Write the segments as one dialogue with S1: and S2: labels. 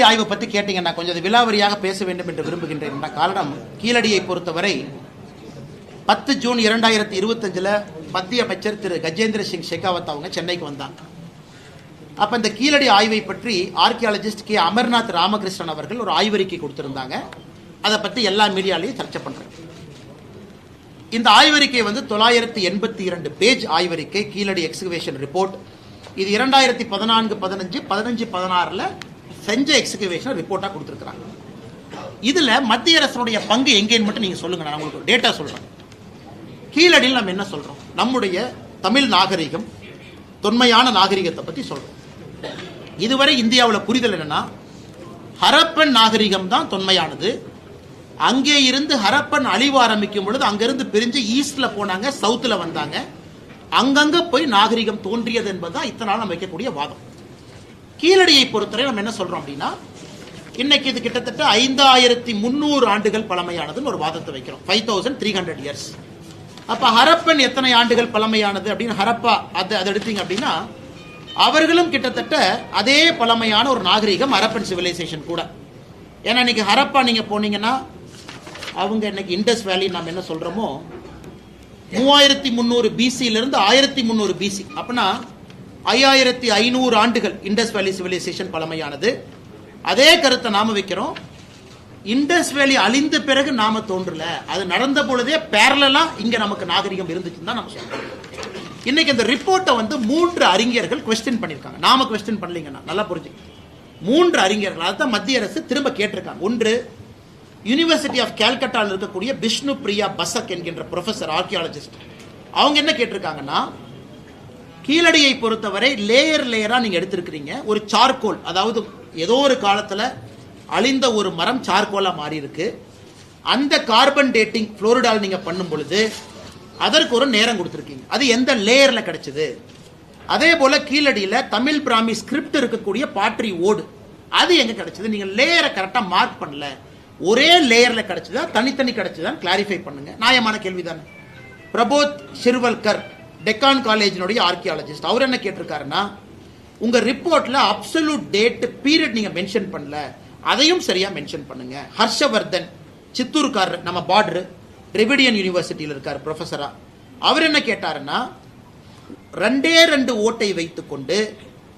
S1: ஆய்வை பற்றி கேட்டீங்கன்னா கொஞ்சம் விலாவரியாக பேச வேண்டும் என்று விரும்புகின்றேன். காரணம், கீழடியை பொறுத்தவரை 10 ஜூன் 2025 மத்திய அமைச்சர் திரு கஜேந்திர சிங் ஷெகாவத் அவங்க சென்னைக்கு வந்தாங்க. அப்போ இந்த கீழடி ஆய்வை பற்றி ஆர்கியாலஜிஸ்ட் கே அமர்நாத் ராமகிருஷ்ணன் அவர்கள் ஒரு ஆய்வறிக்கை கொடுத்திருந்தாங்க. அதை பற்றி எல்லா மீடியாலையும் சர்ச்சை பண்றேன். இந்த ஆய்வறிக்கை 982 பேஜ் ஆய்வறிக்கை, கீழடி எக்ஸ்கவேஷன் ரிப்போர்ட். இது 2014, 15, 16 செஞ்ச எக்ஸ்கவேஷன் ரிப்போர்ட்டா கொடுத்திருக்கிறாங்க. இதுல மத்திய அரசுடைய பங்கு எங்கேன்னு மட்டும் நீங்க சொல்லுங்க. நான் உங்களுக்கு டேட்டா சொல்றேன். கீழடியில் நம்ம என்ன சொல்றோம்? நம்முடைய தமிழ் நாகரிகம், தொன்மையான நாகரிகத்தை பத்தி சொல்றோம். இதுவரை இந்தியாவில் புரிதல் என்னன்னா, ஹரப்பன் நாகரிகம் தான் தொன்மையானது. அங்கே இருந்து ஹரப்பன் அழிவு ஆரம்பிக்கும் பொழுது அங்கிருந்து பிரிஞ்சு ஈஸ்ட்ல போனாங்க, சவுத்துல வந்தாங்க, அங்கங்க போய் நாகரிகம் தோன்றியது என்பதுதான் இத்தனை நாள் நம்ம வைக்கக்கூடிய வாதம். கீழடியை பொறுத்தவரை நம்ம என்ன சொல்றோம் அப்படின்னா, இன்னைக்கு இது கிட்டத்தட்ட 5300 ஆண்டுகள் பழமையானதுன்னு ஒரு வாதத்தை வைக்கிறோம். 5300 இயர்ஸ். அப்ப ஹரப்பன் எத்தனை ஆண்டுகள் பழமையானது அப்படின்னு ஹரப்பா அதை எடுத்தீங்க அப்படின்னா, அவர்களும் கிட்டத்தட்ட அதே பழமையான ஒரு நாகரிகம் ஹரப்பன் சிவிலைசேஷன் கூட. ஏன்னா இன்னைக்கு ஹரப்பா நீங்க போனீங்கன்னா, அவங்க இன்னைக்கு இண்டஸ் வேலி நம்ம என்ன சொல்றோமோ 3300 பிசியிலிருந்து 1300 பிசி, அப்படின்னா 5500 ஆண்டுகள் இண்டஸ் வேலி சிவிலைசேஷன் பழமையானது. அதே கருத்தை நாம வைக்கிறோம். இண்டஸ் வேலி அழிந்த பிறகு நாம தோன்றல, அது நடந்த பொழுதே பேரலா இங்க நமக்கு நாகரிகம் இருந்துச்சுன்னு தான் நம்ம சொல்றோம். இன்னைக்கு இந்த ரிப்போர்ட்டை 3 அறிஞர்கள் குவெஸ்டின் பண்ணிருக்காங்க. நாம குவெஸ்டின் பண்ணலீங்கன்னா நல்லா புரிஞ்சுக்க. 3 அறிஞர்கள் அதான் மத்திய அரசு திரும்ப கேட்டிருக்காங்க. ஒன்று, யூனிவர்சிட்டி ஆஃப் கல்கட்டாவில் இருக்கக்கூடிய பிஷ்ணு பிரியா பசக் என்கின்ற ப்ரொஃபசர் ஆர்கியாலஜிஸ்ட். அவங்க என்ன கேட்டிருக்காங்கன்னா, கீழடியை பொறுத்தவரை லேயர் லேயரா நீங்க எடுத்திருக்கிறீங்க. ஒரு சார்கோல், அதாவது ஏதோ ஒரு காலத்துல அழிந்த ஒரு மரம் சார்கோலா மாறி இருக்கு. அந்த கார்பன் டேட்டிங் புளோரிடால் நீங்க பண்ணும் பொழுது அதற்கு ஒரு நேரம் கொடுத்திருக்கீங்க. அது எந்த லேயர்ல கிடைச்சது? அதே போல கீழடியில தமிழ் பிராமி ஸ்கிரிப்ட் இருக்கக்கூடிய பாட்ரி ஓடு, அது எங்க கிடைச்சது? நீங்க லேயரை கரெக்டா மார்க் பண்ணல. ஒரே லேயர்ல கிடைச்சதா தனித்தனி கிடைச்சதா கிளாரிஃபை பண்ணுங்க. நியாயமான கேள்விதானே. பிரபோத் ஷிர்வல்கர், டெக்கான் காலேஜினுடைய ஆர்கியாலஜிஸ்ட், அவர் என்ன கேட்டிருக்காருன்னா, உங்க ரிப்போர்ட்ல அப்சல்யூட் டேட் பீரியட் நீங்க மென்ஷன் பண்ணல, அதையும் சரியா மென்ஷன் பண்ணுங்க. ஹர்ஷவர்தன், சித்தூர்காரர், நம்ம பார்டர் டிரெவிடியன் யூனிவர்சிட்டியில் இருக்கார் ப்ரொஃபஸரா. அவர் என்ன கேட்டாருன்னா, 2 ஓட்டை வைத்துக்கொண்டு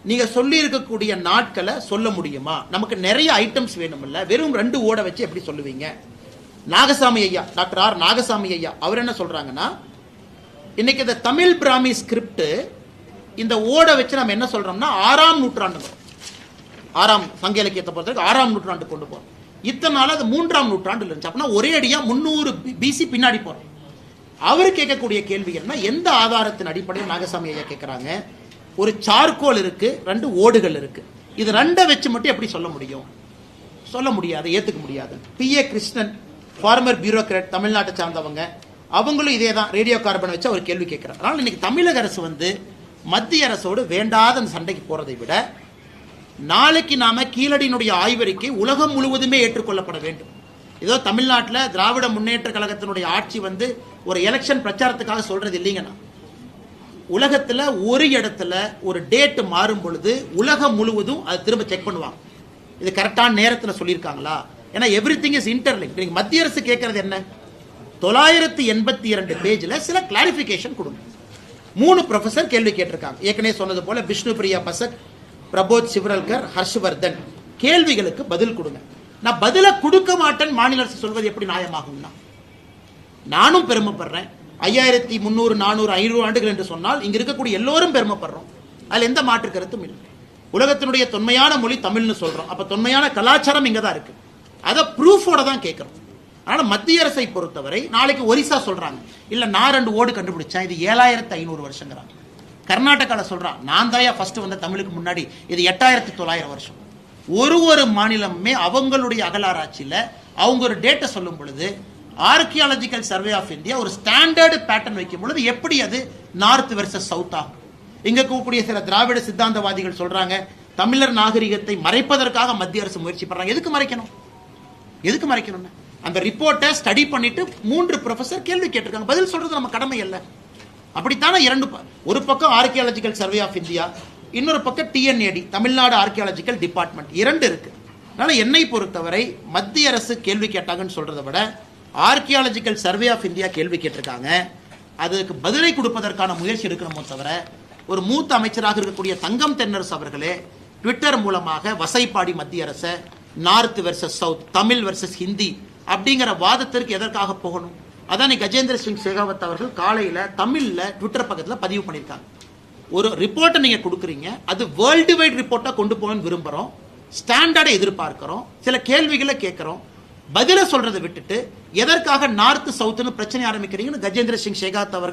S1: நீங்க சொல்லி இருக்கக்கூடிய நாட்களை சொல்ல முடியுமா? நமக்கு நிறைய ஐட்டம்ஸ் வேணும்ல, வெறும் 2 ஓடை வச்சு எப்படி சொல்லுவீங்க? நாகசாமி ஐயா, டாக்டர் ஆர் நாகசாமி ஐயா, அவர் என்ன சொல்றாங்கன்னா, இன்னைக்கு இந்த தமிழ் பிராமி ஸ்கிரிப்ட் இந்த ஓடை வச்சு நம்ம என்ன சொல்றோம்னா 6ஆம் நூற்றாண்டு, 6ஆம் சங்க இலக்கியத்தை பொறுத்தவரைக்கும் 6ஆம் நூற்றாண்டு கொண்டு போறோம். இத்தனை நாள் அது 3ஆம் நூற்றாண்டுல இருந்துச்சு. அப்படின்னா ஒரே அடியா 300 பிசி பின்னாடி போறோம். அவர் கேட்கக்கூடிய கேள்வி என்ன, எந்த ஆதாரத்தின் அடிப்படையில் நாகசாமி ஐயா கேட்கிறாங்க, ஒரு சார்கோல் இருக்கு, 2 ஓடுகள் இருக்கு, இது 2 வச்சு மட்டும் எப்படி சொல்ல முடியும்? சொல்ல முடியாது, ஏத்துக்க முடியாது. PA கிருஷ்ணன், ஃபார்மர் பியூரோக்ராட், தமிழ்நாட்டை சார்ந்தவங்க, அவங்களும் இதே தான் ரேடியோ கார்பன் வச்சு அவர் கேள்வி கேட்கிறார். அதனால இன்னைக்கு தமிழக அரசு மத்திய அரசோடு வேண்டாத அந்த சண்டைக்கு போறதை விட, நாளைக்கு நாம கீழடியினுடைய ஆய்வறிக்கை உலகம் முழுவதுமே ஏற்றுக்கொள்ளப்பட வேண்டும். ஏதோ தமிழ்நாட்டில் திராவிட முன்னேற்ற கழகத்தினுடைய ஆட்சி ஒரு எலெக்ஷன் பிரச்சாரத்துக்காக சொல்றது இல்லைங்கன்னா, உலகத்துல ஒரு இடத்துல ஒரு டேட் மாறும் பொழுது உலகம் முழுவதும் அது திரும்ப செக் பண்ணுவாங்க. இது கரெக்டான நேரத்தில் சொல்லியிருக்காங்களா? ஏன்னா எவ்ரிதிங் இஸ் இன்டர்லிங்க். நீங்க மத்திய அரசு கேட்கறது என்ன, 982 பேஜ்ல சில கிளாரிபிகேஷன் கொடுங்க. 3 ப்ரொஃபசர் கேள்வி கேட்டிருக்காங்க. ஏற்கனவே சொன்னது போல விஷ்ணு பிரியா பசக், பிரபோத் சிவரல்கர், ஹர்ஷவர்தன், கேள்விகளுக்கு பதில் கொடுங்க. நான் பதில கொடுக்க மாட்டேன் மாநில அரசு சொல்வது எப்படி நியாயமாகும்னா, நானும் பெருமைப்படுறேன். 5300, 400, 500 ஆண்டுகள் என்று சொன்னால் இங்க இருக்கக்கூடிய எல்லோரும் பெருமைப்படுறோம். அதுல எந்த மாற்று கருத்தும் இல்லை. உலகத்தினுடைய தொன்மையான மொழி தமிழ்னு சொல்றோம். அப்ப தொன்மையான கலாச்சாரம் இங்க தான் இருக்கு. அதை ப்ரூஃபோட தான் கேட்கிறோம். அதனால மத்திய அரசை பொறுத்தவரை நாளைக்கு ஒரிசா சொல்றாங்க, இல்ல நான் 2 ஓடு கண்டுபிடிச்சேன், இது 7500 வருஷங்கிறாங்க. கர்நாடகால சொல்றான், நான் தாயா ஃபர்ஸ்ட் வந்த தமிழுக்கு முன்னாடி, இது 8900 வருஷம். ஒரு மாநிலமே அவங்களுடைய அகலாராய்ச்சியில அவங்க ஒரு டேட்டை சொல்லும் பொழுது, ஆர்கியாலஜிக்கல் சர்வே ஆஃப் இந்தியா ஒரு ஸ்டாண்டர்டு பேட்டர்ன் வைக்கும் பொழுது எப்படி அது நார்த் வெர்சஸ் சவுத் ஆகும்? இங்க கூடிய சில திராவிட சித்தாந்தவாதிகள் சொல்றாங்க, தமிழர் நாகரிகத்தை மறைப்பதற்காக மத்திய அரசு முயற்சி பண்றாங்க. எதுக்கு மறைக்கணும்? எதுக்கு மறைக்கணும்? அந்த ரிப்போர்ட்டை ஸ்டடி பண்ணிட்டு 3 ப்ரொஃபசர் கேள்வி கேட்டிருக்காங்க, பதில் சொல்றது நம்ம கடமை அல்ல. அப்படித்தானே ஒரு பக்கம் ஆர்கியாலஜிக்கல் சர்வே ஆஃப் இந்தியா, இன்னொரு பக்கம் TNAD, தமிழ்நாடு ஆர்கியாலஜிக்கல் டிபார்ட்மெண்ட், 2 இருக்கு. அதனால என்னை பொறுத்தவரை மத்திய அரசு கேள்வி கேட்டாங்கன்னு சொல்றதை விட ஆர்கியாலஜிக்கல் சர்வே ஆஃப் இந்தியா கேள்வி கேட்டிருக்காங்க. அதுக்கு பதிலை கொடுப்பதற்கான முயற்சி எடுக்கணுமோ தவிர, ஒரு மூத்த அமைச்சராக இருக்கக்கூடிய தங்கம் தென்னரசு அவர்களே ட்விட்டர் மூலமாக வசைப்பாடி மத்திய அரசை north versus south, Tamil versus Hindi அப்படிங்கிற வாதத்திற்கு எதற்காக போகணும்? அதான் கஜேந்திர சிங் ஷெகாவத் அவர்கள் காலையில தமிழ்ல ட்விட்டர் பக்கத்தில் பதிவு பண்ணியிருக்காங்க. ஒரு ரிப்போர்ட்டை நீங்க கொடுக்குறீங்க, அது வேர்ல்டு வைட் ரிப்போர்ட்டா கொண்டு போகணும்னு விரும்புறோம், ஸ்டாண்டர்டை எதிர்பார்க்கிறோம், சில கேள்விகளை கேட்கிறோம், பதில சொல்றதை விட்டுட்டு எதற்காக நார்த் சவுத்னு பிரச்சனை ஆரம்பிக்கிறீங்கன்னு கஜேந்திர சிங் ஷெகாவத் அவர்கள்